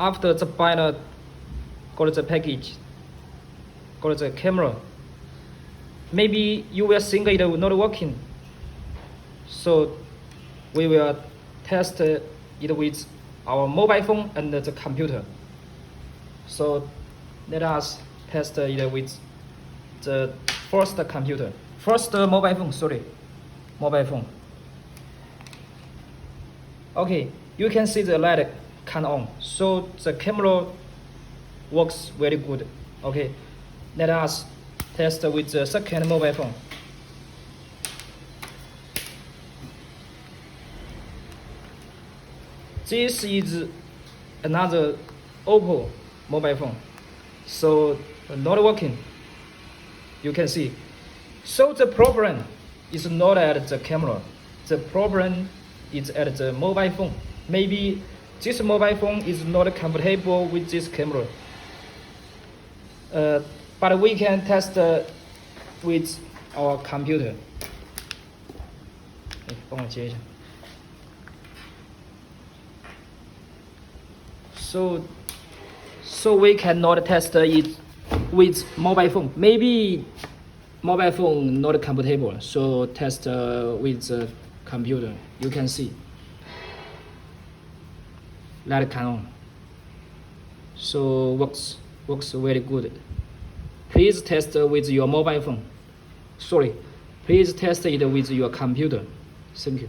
after the buyer got the package, got the camera, maybe you will think it will not working. So we will test it with our mobile phone and the computer. So let us test it with the first computer. First mobile phone. Okay, you can see the light come on. So the camera works very good. Okay, let us test with the second mobile phone. This is another Oppo mobile phone. So not working. You can see. So the problem is not at the camera. The problem is at the mobile phone. Maybe this mobile phone is not compatible with this camera. But we can test with our computer. 帮我接一下。So we cannot test it with mobile phone. Maybe mobile phone not compatible. So test with the computer. You can see light come on. So works very good. Please test with your mobile phone. Please test it with your computer. Thank you.